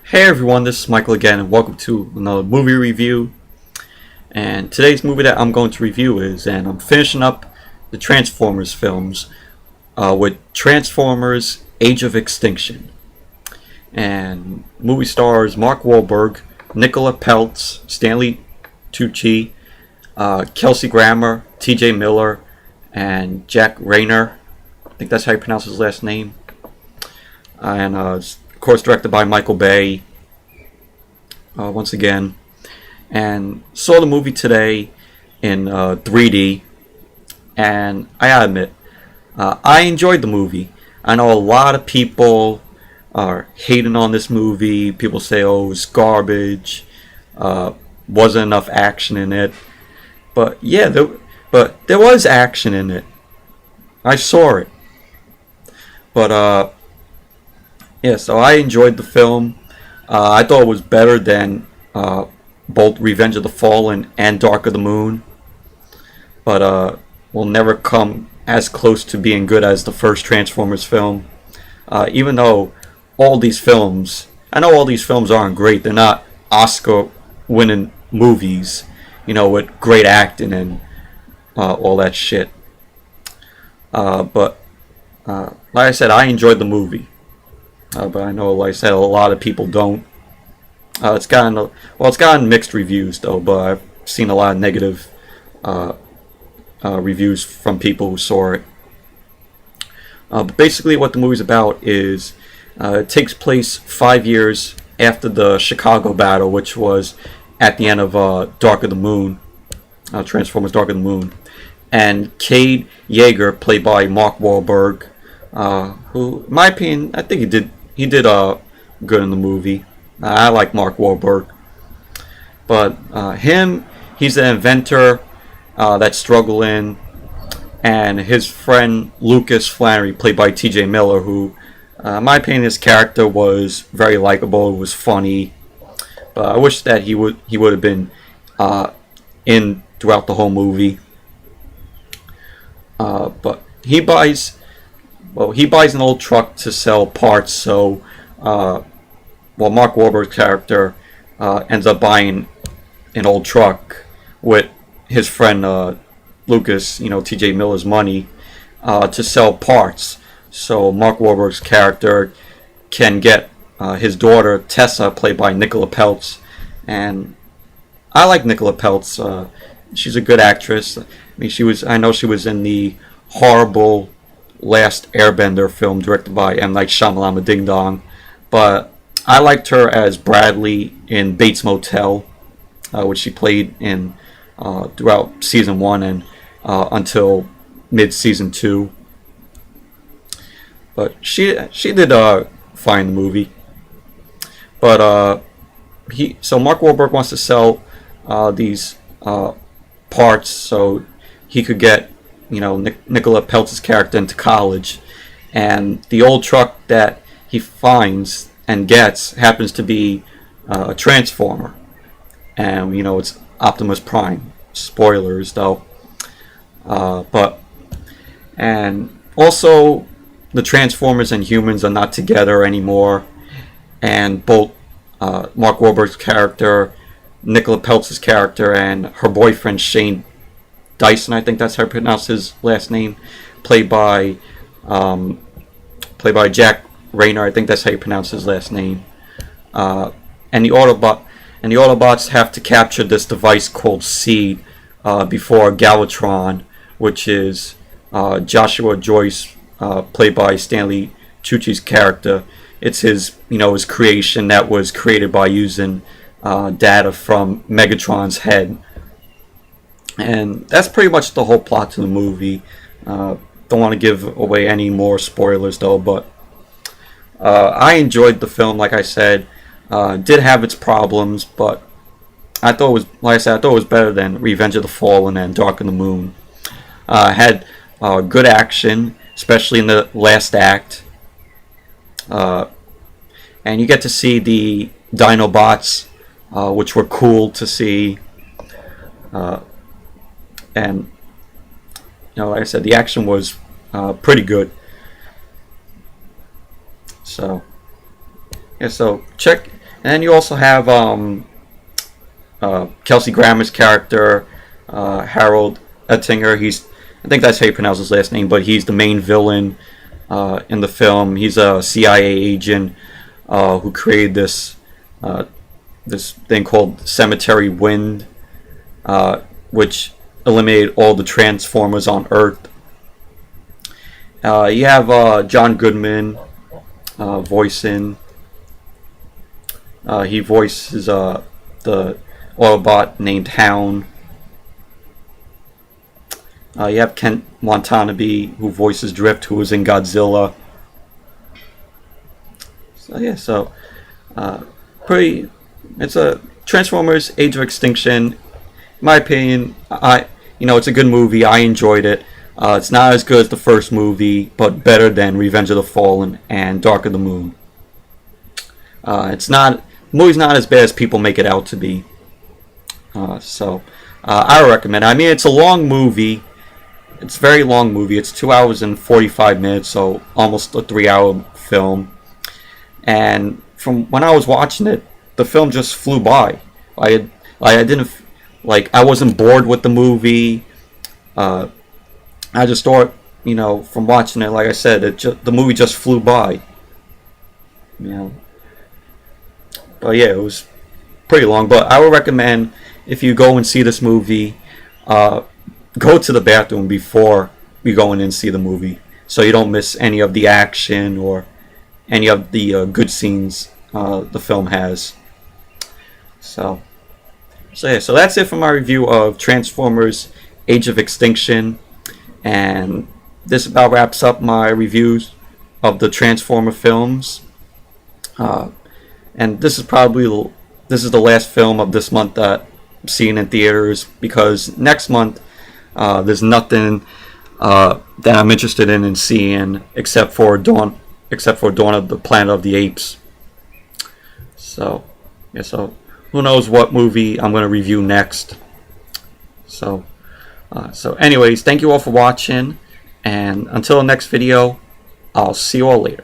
Hey everyone, this is Michael again, and welcome to another movie review. And today's movie that I'm going to review and I'm finishing up the Transformers films with Transformers: Age of Extinction. And movie stars Mark Wahlberg, Nicola Peltz, Stanley, Tucci, Kelsey, T.J. Miller, and Jack Reyner. I think that's how you pronounce his last name. And of course directed by Michael Bay once again, and saw the movie today in 3D, and I gotta admit, I enjoyed the movie. I know a lot of people are hating on this movie. People say, oh, it's garbage, wasn't enough action in it, but yeah, there was action in it. I saw it, but yeah, so I enjoyed the film. I thought it was better than both Revenge of the Fallen and Dark of the Moon, but will never come as close to being good as the first Transformers film. Even though all these films, I know all these films aren't great. They're not Oscar-winning movies, with great acting and all that shit. But like I said, I enjoyed the movie. But I know, like I said, a lot of people don't. It's gotten mixed reviews though. But I've seen a lot of negative reviews from people who saw it. But basically, what the movie's about is it takes place 5 years after the Chicago battle, which was at the end of Dark of the Moon, Transformers: Dark of the Moon, and Cade Yeager, played by Mark Wahlberg, who, in my opinion, I think he did good in the movie. I like Mark Wahlberg, but he's an inventor that's struggling, and his friend Lucas Flannery, played by T.J. Miller, who, in my opinion, his character was very likable. It was funny, but I wish that he would have been in throughout the whole movie. But he buys an old truck to sell parts, so Mark Wahlberg's character ends up buying an old truck with his friend Lucas, T.J. Miller's money, to sell parts. So Mark Wahlberg's character can get his daughter Tessa, played by Nicola Peltz, and I like Nicola Peltz. She's a good actress. I know she was in the horrible Last Airbender film directed by M. Night Shyamalan, Ding Dong, but I liked her as Bradley in Bates Motel, which she played in throughout season 1 and until mid-season 2. But she did fine in the movie. But so Mark Wahlberg wants to sell these parts so he could get Nicola Peltz's character into college, and the old truck that he finds and gets happens to be a Transformer, and it's Optimus Prime. Spoilers though, and also the Transformers and humans are not together anymore, and both Mark Wahlberg's character, Nicola Peltz's character, and her boyfriend Shane Dyson, I think that's how you pronounce his last name, played by Jack Reyner, I think that's how you pronounce his last name. And the Autobots have to capture this device called Seed before Galvatron, which is Joshua Joyce, played by Stanley Tucci's character. It's his creation that was created by using data from Megatron's head. And that's pretty much the whole plot to the movie. Don't want to give away any more spoilers though, but I enjoyed the film. Like I said, did have its problems, but I thought it was better than Revenge of the Fallen and Dark of the Moon. Had good action, especially in the last act, and you get to see the Dinobots, which were cool to see. And like I said, the action was pretty good. So yeah, so check And you also have Kelsey Grammer's character, Harold Ettinger. I think that's how you pronounce his last name, but he's the main villain in the film. He's a CIA agent who created this thing called Cemetery Wind, which eliminated all the Transformers on Earth. You have John Goodman voicing. He voices the Autobot named Hound. You have Kent Watanabe, who voices Drift, who was in Godzilla. So yeah, it's a Transformers: Age of Extinction. In my opinion, it's a good movie. I enjoyed it. It's not as good as the first movie, but better than Revenge of the Fallen and Dark of the Moon. The movie's not as bad as people make it out to be. I recommend it. I mean, it's a long movie. It's a very long movie. It's 2 hours and 45 minutes, so almost a 3-hour film. And from when I was watching it, the film just flew by. I wasn't bored with the movie. I just thought, from watching it, like I said, the movie just flew by. But yeah, it was pretty long. But I would recommend, if you go and see this movie, go to the bathroom before you go in and see the movie, so you don't miss any of the action or any of the good scenes the film has. So that's it for my review of Transformers: Age of Extinction, and this about wraps up my reviews of the Transformer films. And this is the last film of this month that I'm seeing in theaters, because next month there's nothing that I'm interested in seeing except for Dawn of the Planet of the Apes. So who knows what movie I'm going to review next. So anyways, thank you all for watching, and until the next video, I'll see you all later.